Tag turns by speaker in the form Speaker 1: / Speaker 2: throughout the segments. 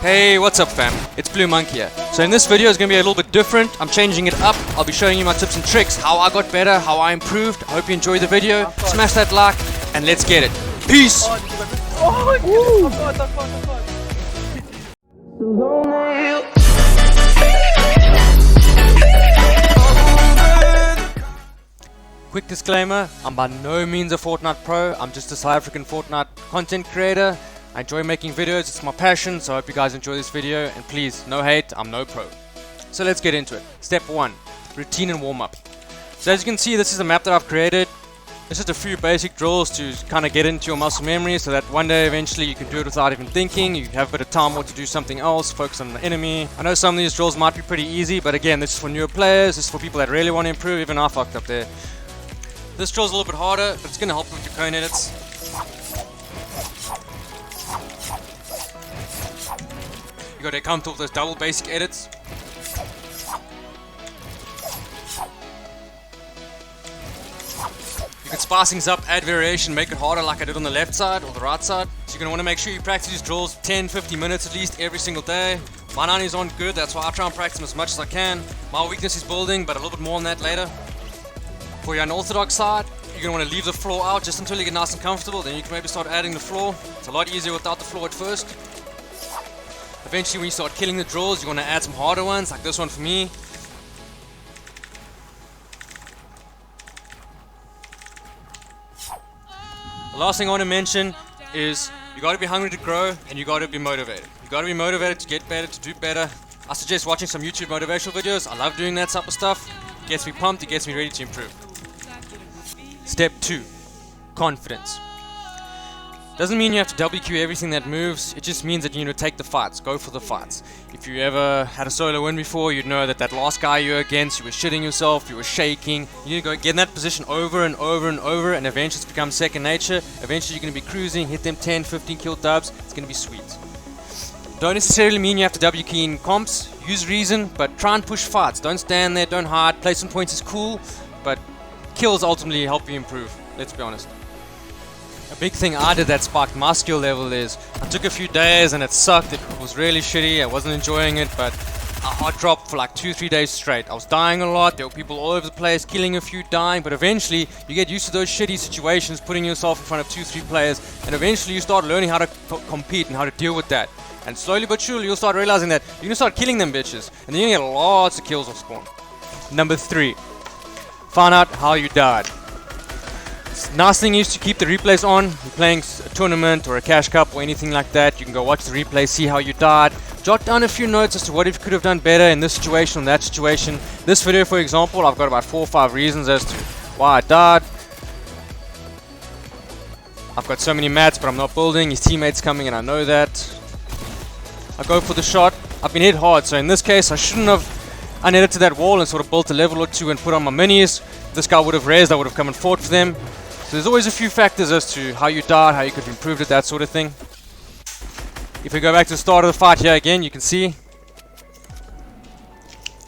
Speaker 1: Hey, what's up fam? It's BlueMonKeYza here. So in this video is going to be a little bit different. I'm changing it up. I'll be showing you my tips and tricks, how I got better, how I improved. I hope you enjoy the video. Smash that like and let's get it. Peace! Quick disclaimer, I'm by no means a Fortnite pro. I'm just a South African Fortnite content creator. I enjoy making videos, it's my passion, so I hope you guys enjoy this video, and please, no hate, I'm no pro. So let's get into it. Step 1, routine and warm up. So as you can see, this is a map that I've created. It's just a few basic drills to kind of get into your muscle memory so that one day eventually you can do it without even thinking. You have a bit of time or to do something else, focus on the enemy. I know some of these drills might be pretty easy, but again, this is for newer players, this is for people that really want to improve. Even I fucked up there. This drill is a little bit harder, but it's going to help with your cone edits. You got to get comfortable with those double basic edits. You can spice things up, add variation, make it harder like I did on the left side or the right side. So you're going to want to make sure you practice these drills 10-50 minutes at least every single day. My 90s aren't good, that's why I try and practice them as much as I can. My weakness is building, but a little bit more on that later. For your unorthodox side, you're going to want to leave the floor out just until you get nice and comfortable, then you can maybe start adding the floor. It's a lot easier without the floor at first. Eventually when you start killing the drills, you want to add some harder ones, like this one for me. The last thing I want to mention is you got to be hungry to grow and you got to be motivated. You got to be motivated to get better, to do better. I suggest watching some YouTube motivational videos. I love doing that type of stuff. It gets me pumped, it gets me ready to improve. Step 2, confidence. Doesn't mean you have to WQ everything that moves, it just means that you need to take the fights, go for the fights. If you ever had a solo win before, you'd know that that last guy you were against, you were shitting yourself, you were shaking. You need to go get in that position over and over and over, and eventually it's become second nature. Eventually you're going to be cruising, hit them 10-15 kill dubs, it's going to be sweet. Don't necessarily mean you have to WQ in comps, use reason, but try and push fights. Don't stand there, don't hide, placement points is cool, but kills ultimately help you improve, let's be honest. A big thing I did that spiked my skill level is I took a few days and it sucked, it was really shitty, I wasn't enjoying it, but I hard dropped for like 2-3 days straight. I was dying a lot, there were people all over the place, killing a few, dying, but eventually you get used to those shitty situations, putting yourself in front of 2-3 players, and eventually you start learning how to compete and how to deal with that. And slowly but surely you'll start realizing that you're gonna start killing them bitches, and then you're gonna get lots of kills off spawn. Number 3, find out how you died. Nice thing is to keep the replays on. You're playing a tournament or a cash cup or anything like that, you can go watch the replay, see how you died, jot down a few notes as to what you could have done better in this situation or that situation. This video for example, I've got about 4 or 5 reasons as to why I died. I've got so many mats but I'm not building, his teammates coming and I know that. I go for the shot, I've been hit hard, so in this case I shouldn't have unedited that wall and sort of built a level or 2 and put on my minis. This guy would have raised, I would have come and fought for them. So there's always a few factors as to how you died, how you could have improved it, that sort of thing. If we go back to the start of the fight here again, you can see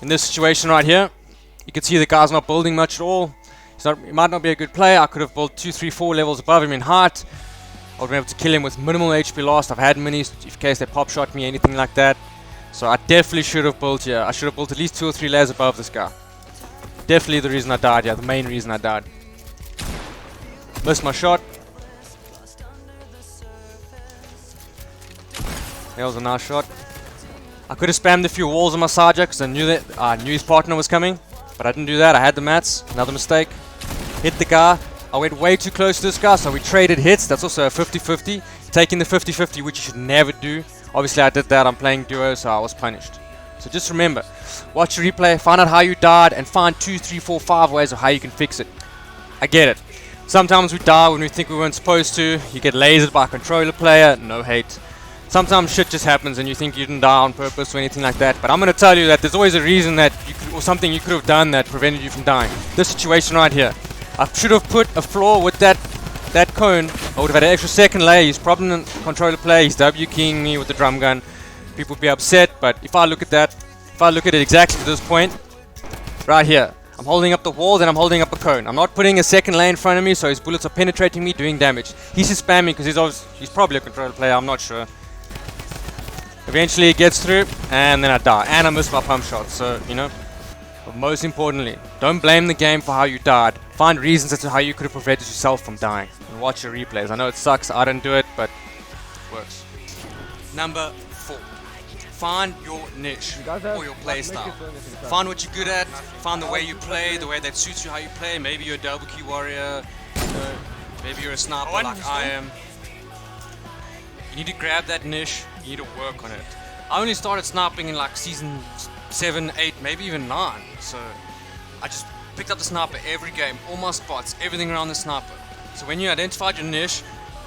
Speaker 1: in this situation right here, you can see the guy's not building much at all. He might not be a good player. I could have built 2, 3, 4 levels above him in height. I would have been able to kill him with minimal HP lost. I've had minis in case they pop shot me, anything like that. So I definitely should have built here. I should have built at least 2 or 3 layers above this guy. Definitely the reason I died, yeah, the main reason I died. Missed my shot. That was a nice shot. I could have spammed a few walls on my side because I knew his partner was coming, but I didn't do that. I had the mats. Another mistake. Hit the guy. I went way too close to this guy, so we traded hits. That's also a 50-50. Taking the 50-50, which you should never do. Obviously I did that. I'm playing duo, so I was punished. So just remember, watch the replay, find out how you died, and find 2, 3, 4, 5 ways of how you can fix it. I get it. Sometimes we die when we think we weren't supposed to. You get lasered by a controller player, no hate. Sometimes shit just happens and you think you didn't die on purpose or anything like that. But I'm going to tell you that there's always a reason that you could, or something you could have done that prevented you from dying. This situation right here. I should have put a floor with that cone. I would have had an extra second layer. He's probably a controller player. He's W-keying me with the drum gun. People would be upset. But if I look at that, if I look at it exactly to this point, right here. I'm holding up the wall, then I'm holding up a cone. I'm not putting a second lane in front of me, so his bullets are penetrating me, doing damage. He's just spamming because he's probably a controller player, I'm not sure. Eventually it gets through, and then I die. And I miss my pump shots, so, you know. But most importantly, don't blame the game for how you died. Find reasons as to how you could have prevented yourself from dying. And watch your replays. I know it sucks, I didn't do it, but it works. Number 4. Find your niche or your play style. Find what you're good at, find the way you play, the way that suits you how you play. Maybe you're a double key warrior, maybe you're a sniper like I am. You need to grab that niche, you need to work on it. I only started sniping in like season 7, 8, maybe even 9. So I just picked up the sniper every game, all my spots, everything around the sniper. So when you identified your niche,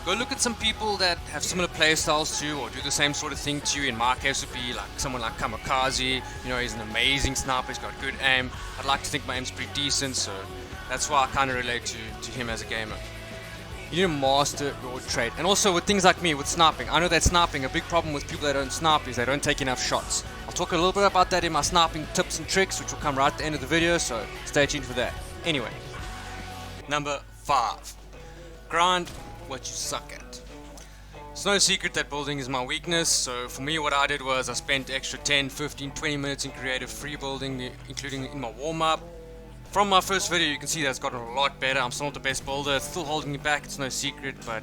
Speaker 1: go look at some people that have similar playstyles to you or do the same sort of thing to you. In my case would be like someone like Kamikaze. You know, he's an amazing sniper, he's got good aim. I'd like to think my aim's pretty decent, so that's why I kind of relate to him as a gamer. You need to master your trait. And also with things like me, with sniping. I know that sniping, a big problem with people that don't snipe is they don't take enough shots. I'll talk a little bit about that in my sniping tips and tricks, which will come right at the end of the video, so stay tuned for that. Anyway, number 5. Grind what you suck at. It's no secret that building is my weakness, so for me what I did was I spent extra 10, 15, 20 minutes in creative free building, including in my warm-up. From my first video you can see that it's gotten a lot better. I'm still not the best builder, it's still holding me back, it's no secret, but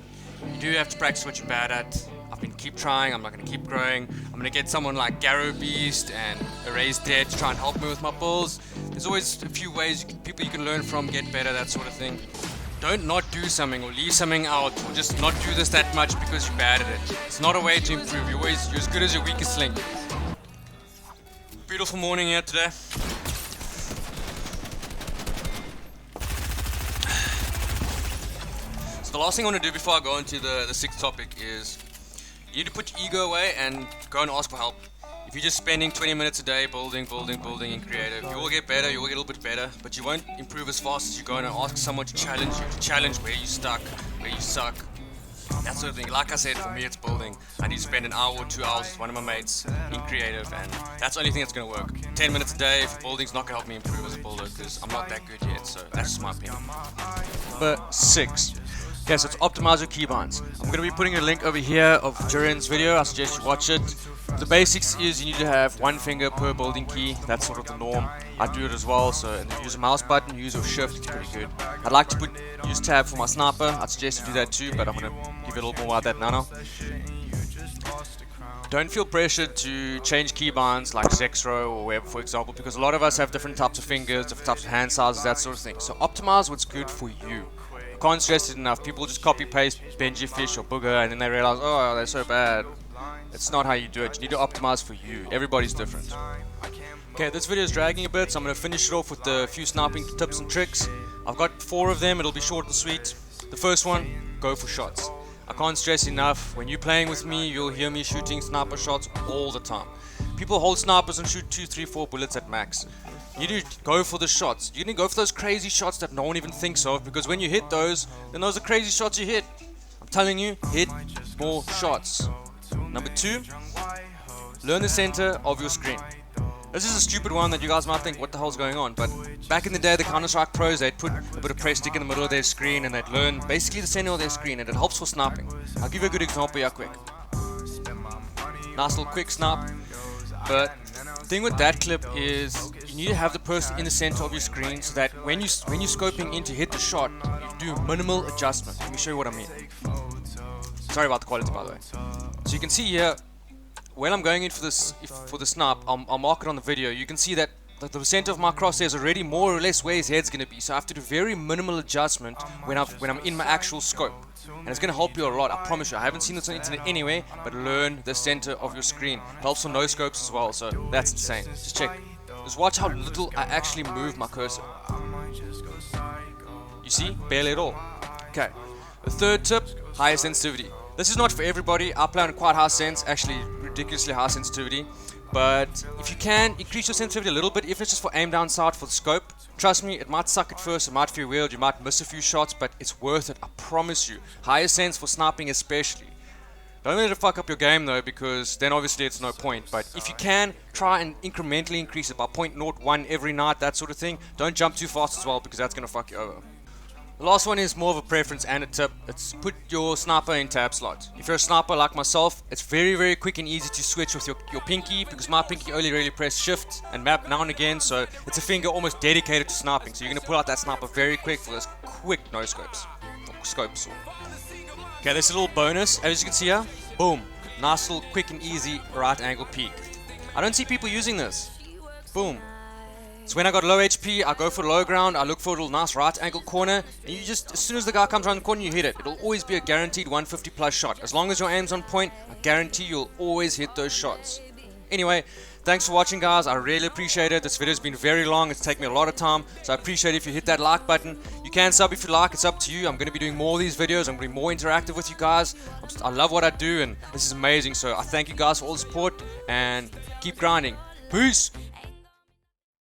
Speaker 1: you do have to practice what you're bad at. I've been keep trying, I'm not going to keep growing. I'm going to get someone like Garrow Beast and Erase Dead to try and help me with my builds. There's always a few ways, people you can learn from, get better, that sort of thing. Don't not do something or leave something out or just not do this that much because you're bad at it. It's not a way to improve, you're as good as your weakest link. Beautiful morning here today. So the last thing I want to do before I go into the 6th topic is you need to put your ego away and go and ask for help. If you're just spending 20 minutes a day building in creative, you will get better, you will get a little bit better, but you won't improve as fast as you go and ask someone to challenge you, to challenge where you stuck, where you suck, that sort of thing. Like I said, for me it's building. I need to spend an hour or 2 hours with one of my mates in creative, and that's the only thing that's going to work. 10 minutes a day for building's not going to help me improve as a builder because I'm not that good yet, so that's just my opinion. Number 6. Okay, so it's optimize your keybinds. I'm going to be putting a link over here of Jerian's video. I suggest you watch it. The basics is you need to have 1 finger per building key. That's sort of the norm. I do it as well. So and use a mouse button, use your shift. It's pretty good. I'd like to use tab for my sniper. I'd suggest you do that too, but I'm going to give you a little more about that now. Don't feel pressured to change keybinds like Zexro or whatever, for example, because a lot of us have different types of fingers, different types of hand sizes, that sort of thing. So optimize what's good for you. Can't stress it enough. People just copy paste Benji Fish or Bugha and then they realize, oh, they're so bad. It's not how you do it. You need to optimize for you. Everybody's different. Okay, this video is dragging a bit, so I'm going to finish it off with a few sniping tips and tricks. I've got 4 of them. It'll be short and sweet. The first one, go for shots. I can't stress enough, when you're playing with me, you'll hear me shooting sniper shots all the time. People hold snipers and shoot 2, 3, 4 bullets at max. You need to go for the shots. You need to go for those crazy shots that no one even thinks of, because when you hit those, then those are crazy shots you hit. I'm telling you, hit more shots. Number 2, learn the center of your screen. This is a stupid one that you guys might think, what the hell's going on? But back in the day, the Counter-Strike pros, they'd put a bit of press stick in the middle of their screen and they'd learn basically the center of their screen, and it helps for sniping. I'll give you a good example here quick. Nice little quick snipe. But the thing with that clip is you need to have the person in the center of your screen so that when you're scoping in to hit the shot, you do minimal adjustment. Let me show you what I mean. Sorry about the quality, by the way. So you can see here, when I'm going in for the snipe, I'll mark it on the video. You can see that the center of my crosshair is already more or less where his head's going to be. So I have to do very minimal adjustment when I'm in my actual scope. And it's going to help you a lot, I promise you. I haven't seen this on the internet anyway, but learn the center of your screen. It helps for no scopes as well, so that's insane. Just check. Just watch how little I actually move my cursor. You see? Barely at all. Okay. The third tip, higher sensitivity. This is not for everybody. I play on quite high sense, actually ridiculously high sensitivity. But if you can, increase your sensitivity a little bit, if it's just for aim down sight for the scope. Trust me, it might suck at first, it might feel weird, you might miss a few shots, but it's worth it, I promise you. Higher sense for sniping especially. Don't let it fuck up your game though, because then obviously it's no point. But if you can, try and incrementally increase it by 0.01 every night, that sort of thing. Don't jump too fast as well, because that's going to fuck you over. The last one is more of a preference and a tip. It's put your sniper in tab slot. If you're a sniper like myself, it's very quick and easy to switch with your pinky, because my pinky only really press shift and map now and again, so it's a finger almost dedicated to sniping. So you're going to pull out that sniper very quick for those quick no scopes. Or scopes. Okay, this little bonus, as you can see here, boom. Nice little quick and easy right angle peek. I don't see people using this. Boom. So when I got low HP, I go for low ground, I look for a little nice right angle corner, and you just, as soon as the guy comes around the corner, you hit it. It'll always be a guaranteed 150 plus shot. As long as your aim's on point, I guarantee you'll always hit those shots. Anyway, thanks for watching, guys. I really appreciate it. This video's been very long. It's taken me a lot of time, so I appreciate it if you hit that like button. You can sub if you like. It's up to you. I'm going to be doing more of these videos. I'm going to be more interactive with you guys. I love what I do, and this is amazing. So I thank you guys for all the support, and keep grinding. Peace!